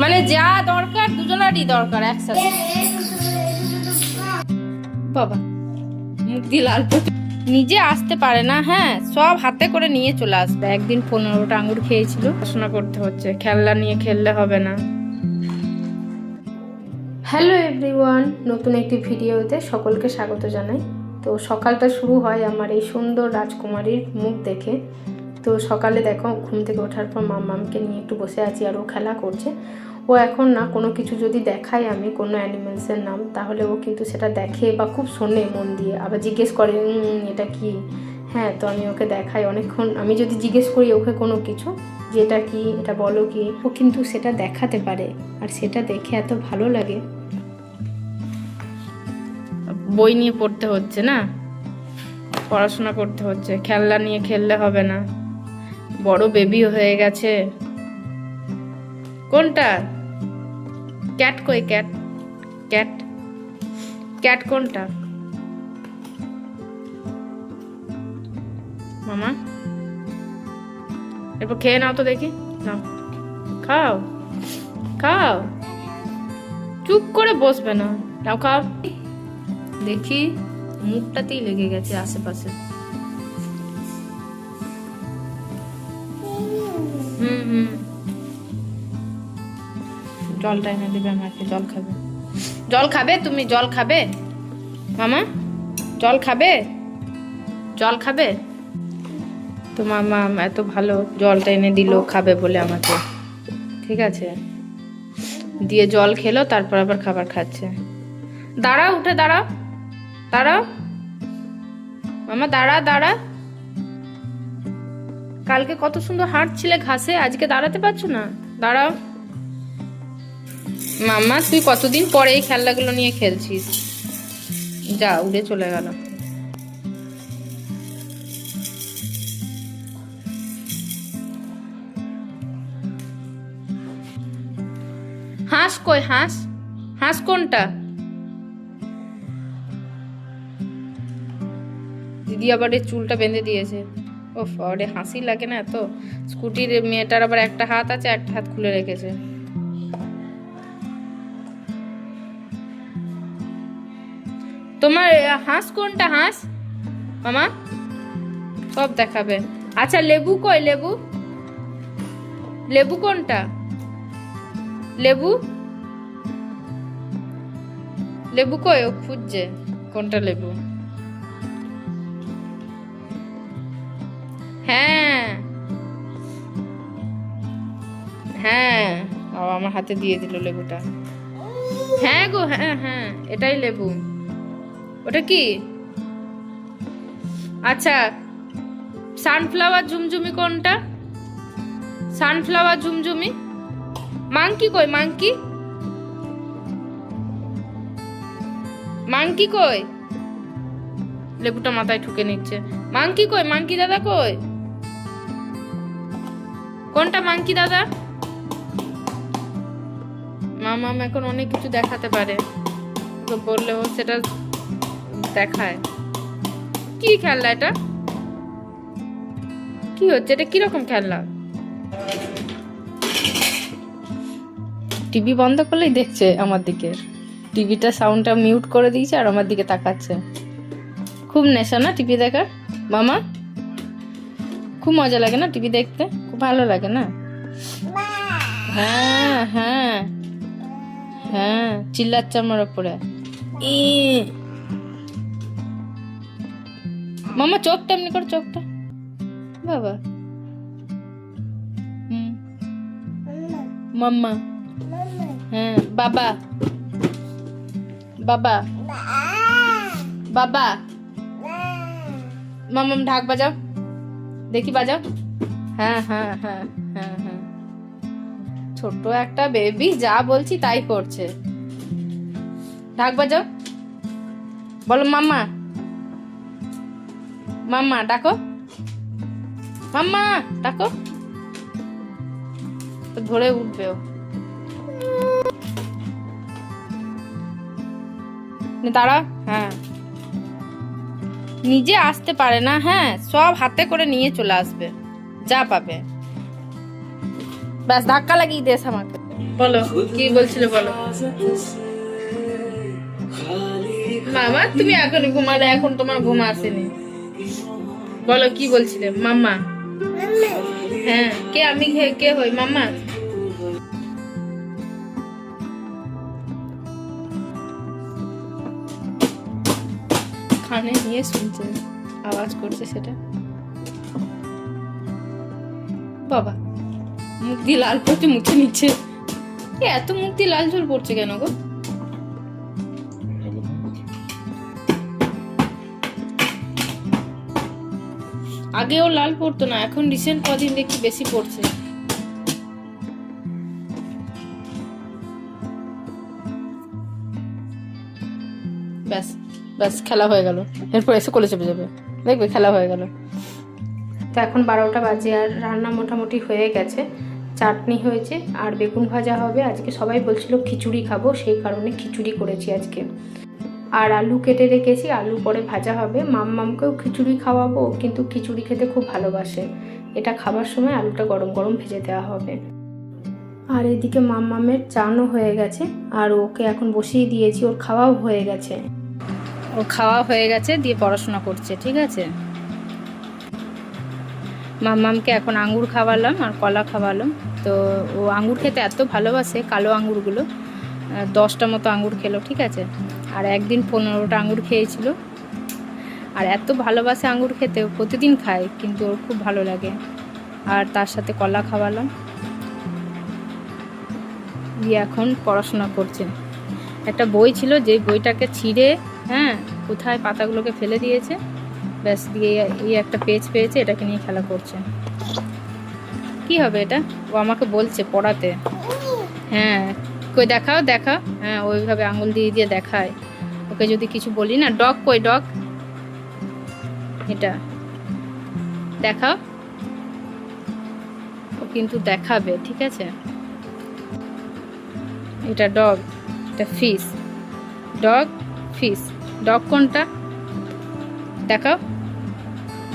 মানে যা দরকার দুজনারই দরকার একসাথে। বাবা মুখ দিয়ে লাল নিজে আসতে পারে না, হ্যাঁ সব হাতে করে নিয়ে চলে আসবে। একদিন 15টা আঙ্গুর খেয়েছিল। পড়াশোনা করতে হচ্ছে, খেলনা নিয়ে খেললে হবে না। হ্যালো এভরিওয়ান, নতুন একটি ভিডিওতে সকলকে স্বাগত জানাই। তো সকালটা শুরু হয় আমার এই সুন্দর রাজকুমারীর মুখ দেখে। তো সকালে দেখো ঘুম থেকে ওঠার পর মাম্মামকে নিয়ে একটু বসে আছি আর ও খেলা করছে। ও এখন না কোনো কিছু যদি দেখাই আমি কোনো অ্যানিমেলসের নাম, তাহলে ও কিন্তু সেটা দেখে বা খুব শোনে মন দিয়ে, আবার জিজ্ঞেস করে এটা কি। হ্যাঁ, তো আমি ওকে দেখাই অনেকক্ষণ। আমি যদি জিজ্ঞেস করি ওকে কোনো কিছু যে এটা কি, এটা বলো কি, ও কিন্তু সেটা দেখাতে পারে আর সেটা দেখে এত ভালো লাগে। বই নিয়ে পড়তে হচ্ছে না, পড়াশোনা করতে হচ্ছে, খেলনা নিয়ে খেললে হবে না। বড় বেবি হয়ে গেছে। কোনটা ক্যাট? কই ক্যাট? ক্যাট ক্যাট কোনটা? মামা এরপর খেয়ে নাও তো দেখি, নাও খাও খাও, চুপ করে বসবে না, নাও খাও। দেখি মুখটাতেই লেগে গেছে আশেপাশে। জলটা এনে দেবে আমাকে, জল খাবে। জল খাবে তুমি? জল খাবে মামা? জল খাবে? জল খাবে? তো মামা এত ভালো জলটা এনে দিল খাবে বলে আমাকে, ঠিক আছে দিয়ে জল খেলো, তারপর আবার খাবার খাচ্ছে। দাঁড়াও, উঠে দাঁড়াও, দাঁড়াও মামা, দাঁড়া দাঁড়া। কালকে কত সুন্দর হাঁটছিলে ঘাসে, আজকে দাঁড়াতে পারছো না? দাঁড়াও। মামা তুই কতদিন পরে এই খেলনাগুলো নিয়ে খেলছিস? যা, উড়ে চলে গেল। হাঁস কই? হাঁস? হাঁস কোনটা? দিদি আবার এই চুলটা বেঁধে দিয়েছে। ওফ, আরে হাসি লাগে না এত। স্কুটির মেয়েটার আবার একটা হাত আছে, একটা হাত খুলে রেখেছে। তোমার হাঁস কোনটা? হাঁস মামা সব দেখাবে। আচ্ছা লেবু কই? লেবু? লেবু কোনটা? লেবু? লেবু কই? ও খুঁজছে কোনটা লেবু। হ্যাঁ হ্যাঁ, ও আমার হাতে দিয়ে দিল লেবুটা। হ্যাঁ গো, হ্যাঁ হ্যাঁ, এটাই লেবু। ওটা কি? আচ্ছা, সানফ্লাওয়ার ঝুমঝুমি কোনটা? সানফ্লাওয়ার ঝুমঝুমি। মাংকি কই? মাংকি? মাংকি কই? লেবুটা মাথায় ঠুকে নিচ্ছে। মাংকি কই? মাংকি দাদা কই? কোনটা মাংকি দাদা? মামা এখন অনেক কিছু দেখাতে পারে, তো বললেও সেটা দেখায়। কি খেলনা এটা? কি হচ্ছে এটা? কিরকম খেলনা? টিভি বন্ধ করলেই দেখছে আমার দিকে। টিভিটা সাউন্ডটা মিউট করে দিয়েছে আর আমার দিকে তাকাচ্ছে। খুব নেশা না টিভি দেখার মামা? খুব মজা লাগে না টিভি দেখতে? খুব ভালো লাগে না? হ্যাঁ হ্যাঁ হ্যাঁ, চিল্লাচ্ছে আমার ওপরে। মামা চোখটা এমনি করে, চোখটা বাবা। মাম্মা, হ্যাঁ বাবা, বাবা বাবা। মাম্মাম ঢাক বাজাও দেখি, বাজাও। হ্যাঁ হ্যাঁ হ্যাঁ হ্যাঁ হ্যাঁ, ছোট্ট একটা বেবি, যা বলছি তাই করছে। ঢাক বাজাও, বলো মাম্মা। মাম্মা ডাকো, মাম্মা ডাকো, তো ধরে উঠবে ও। দাঁড়া। হ্যাঁ, নিজে আসতে পারে না, হ্যাঁ সব হাতে করে নিয়ে চলে আসবে, যা পাবে। ব্যাস ধাক্কা লাগিয়ে দিয়েছে আমাকে। বলো কি বলছিলে, বলো। মামা তুমি এখন ঘুমালে, এখন তোমার ঘুম আসেনি। বলো কি বলছিলে মাম্মা? হ্যাঁ, কে আমি কে হই মাম্মা? কানে নিয়ে শুনছে, আওয়াজ করছে সেটা। বাবা মুখ দিয়ে লাল পড়ছে, মুছে নিচ্ছে। এত মুখ দিয়ে লাল ঝোল পড়ছে কেন গো? আগেও লাল পড়তো না, এখন রিসেন্ট কদিন দেখি বেশি পড়ছে। ব্যাস ব্যাস, খেলা হয়ে গেল। এরপর এসে কোলে চেপে যাবে, দেখবে খেলা হয়ে গেল। তো এখন 12টা বাজে আর রান্না মোটামুটি হয়ে গেছে। চাটনি হয়েছে আর বেগুন ভাজা হবে। আজকে সবাই বলছিল খিচুড়ি খাবো, সেই কারণে খিচুড়ি করেছি আজকে। আর আলু কেটে রেখেছি, আলু পরে ভাজা হবে। মামকেও খিচুড়ি খাওয়াবো, কিন্তু খিচুড়ি খেতে খুব ভালোবাসে। এটা খাবার সময় আলুটা গরম গরম ভেজে দেওয়া হবে। আর এদিকে মামের চানও হয়ে গেছে, আর ওকে এখন বসিয়ে দিয়েছি। ওর খাওয়াও হয়ে গেছে, ওর খাওয়া হয়ে গেছে, দিয়ে পড়াশোনা করছে। ঠিক আছে, মামকে এখন আঙ্গুর খাওয়ালাম আর কলা খাওয়ালাম। তো ও আঙ্গুর খেতে এত ভালোবাসে, কালো আঙ্গুরগুলো 10টা মতো আঙ্গুর খেলো। ঠিক আছে, আর একদিন 15টা আঙ্গুর খেয়েছিল। আর এত ভালোবাসে আঙ্গুর খেতে, প্রতিদিন খায়, কিন্তু ওর খুব ভালো লাগে। আর তার সাথে কলা খাওয়ালাম, দিয়ে এখন পড়াশোনা করছে। একটা বই ছিল, যে বইটাকে ছিঁড়ে কোথায় পাতাগুলোকে ফেলে দিয়েছে, ব্যাস দিয়ে এই একটা পেজ পেয়েছে, এটাকে নিয়ে খেলা করছে। কি হবে এটা? ও আমাকে বলছে পড়াতে। হ্যাঁ, কই দেখাও দেখাও। হ্যাঁ, ওইভাবে আঙুল দিয়ে দিয়ে দেখায়। ওকে যদি কিছু বলি না, ডগ কই ডগ, এটা দেখাও, ও কিন্তু দেখাবে। ঠিক আছে, এটা ডগ, এটা ফিশ। ডগ ফিশ, ডগ কোনটা দেখাও,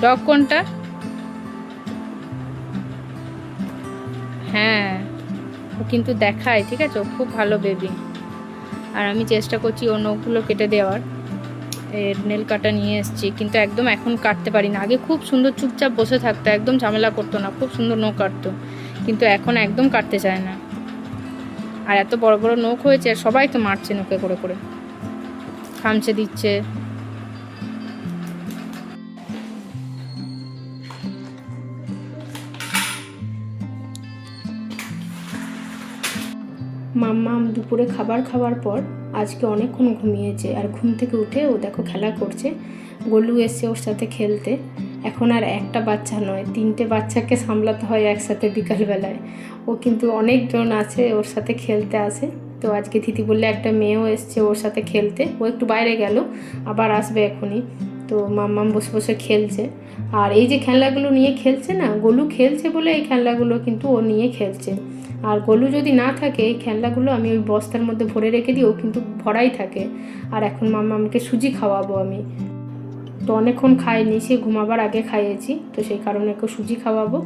ডগ কোনটা? হ্যাঁ, ও কিন্তু দেখায়। ঠিক আছে, ও খুব ভালো বেবি। আর আমি চেষ্টা করছি ওর নখগুলো কেটে দেওয়ার। এর নেল কাটা নিয়ে এসেছি, কিন্তু একদম এখন কাটতে পারি না। আগে খুব সুন্দর চুপচাপ বসে থাকতো, একদম ঝামেলা করতো না, খুব সুন্দর নখ কাটতো, কিন্তু এখন একদম কাটতে চায় না। আর এত বড় বড় নখ হয়েছে, আর সবাই তো মারছে নখে করে করে, খামচে দিচ্ছে। মাম্মা দুপুরে খাবার খাওয়ার পর আজকে অনেকক্ষণ ঘুমিয়েছে, আর ঘুম থেকে উঠে ও দেখো খেলা করছে। গোলু এসছে ওর সাথে খেলতে। এখন আর একটা বাচ্চা নয়, 3টে বাচ্চাকে সামলাতে হয় একসাথে বিকালবেলায়। ও কিন্তু অনেকজন আছে ওর সাথে খেলতে আসে। তো আজকে দিদি বললে একটা মেয়েও এসছে ওর সাথে খেলতে। ও একটু বাইরে গেল, আবার আসবে এখনই। তো মাম্মাম বসে বসে খেলছে। আর এই যে খেলনাগুলো নিয়ে খেলছে না, গোলু খেলছে বলে এই খেলনাগুলো কিন্তু ও নিয়ে খেলছে। আর গোলু যদি না থাকে, এই খেলনাগুলো আমি ওই বস্তার মধ্যে ভরে রেখে দিই, ও কিন্তু ভরাই থাকে। আর এখন মাম্মামকে সুজি খাওয়াবো আমি। তো অনেকক্ষণ খাইনি, সে ঘুমাবার আগে খাইয়েছি, তো সেই কারণে ওকে সুজি খাওয়াবো।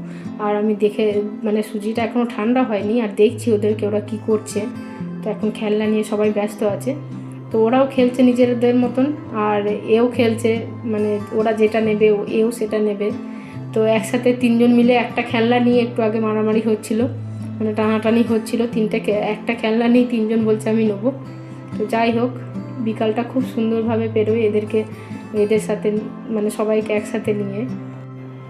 আর আমি দেখে মানে সুজিটা এখনও ঠান্ডা হয়নি, আর দেখছি ওদেরকে ওরা কি করছে। তো এখন খেলনা নিয়ে সবাই ব্যস্ত আছে। তো ওরাও খেলছে নিজেদের মতন, আর এও খেলছে, মানে ওরা যেটা নেবে এও সেটা নেবে। তো একসাথে 3জন মিলে একটা খেলনা নিয়ে একটু আগে মারামারি হচ্ছিল, মানে টানাটানি হচ্ছিল। একটা খেলনা নিয়ে 3জন বলছে আমি নেবো। তো যাই হোক, বিকালটা খুব সুন্দরভাবে পেরোয় এদের সাথে, মানে সবাইকে একসাথে নিয়ে।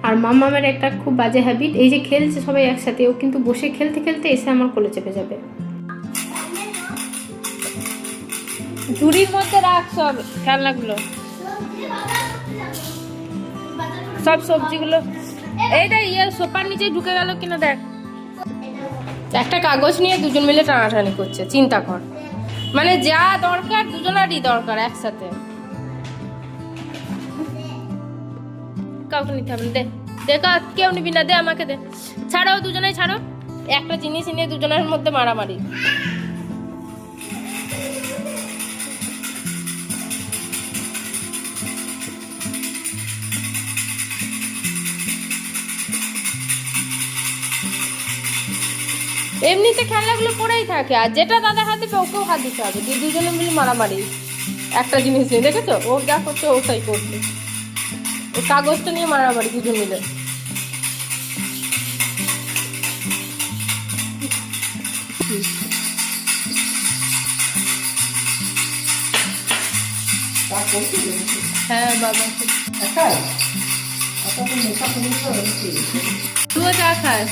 আর মাম্মামের একটা খুব বাজে হ্যাবিট, এই যে খেলছে সবাই একসাথে, ও কিন্তু বসে খেলতে খেলতে এসে আমার কোলে চেপে যাবে। ঝুড়ির মধ্যে রাখ সব খেলনাগুলো, সব সবজিগুলো। এইটা সোফার নিচে ঢুকে গেল কিনা দেখ। একটা কাগজ নিয়ে 2জন মিলে টানাটানি করছে, চিন্তা কর। মানে যা দরকার দুজনারই দরকার একসাথে। কাউকে নিতে হবে না, দে কেউ নিবি না, দে আমাকে দে। ছাড়ো, দুজনেই ছাড়ো। একটা জিনিস নিয়ে 2জনের মধ্যে মারামারি। এমনিতে খেলনাগুলো পড়েই থাকে, আর যেটা দাদা হাত দিবে ওকেও হাত দিতে হবে, দুজনে মিলে মারামারি একটা জিনিস নিয়ে, দেখেছো ও যা করছে ও তাই করছে, ও কাগজটা নিয়ে মারামারি দুজন মিলে। হ্যাঁ বাবা তুইও চা খায়।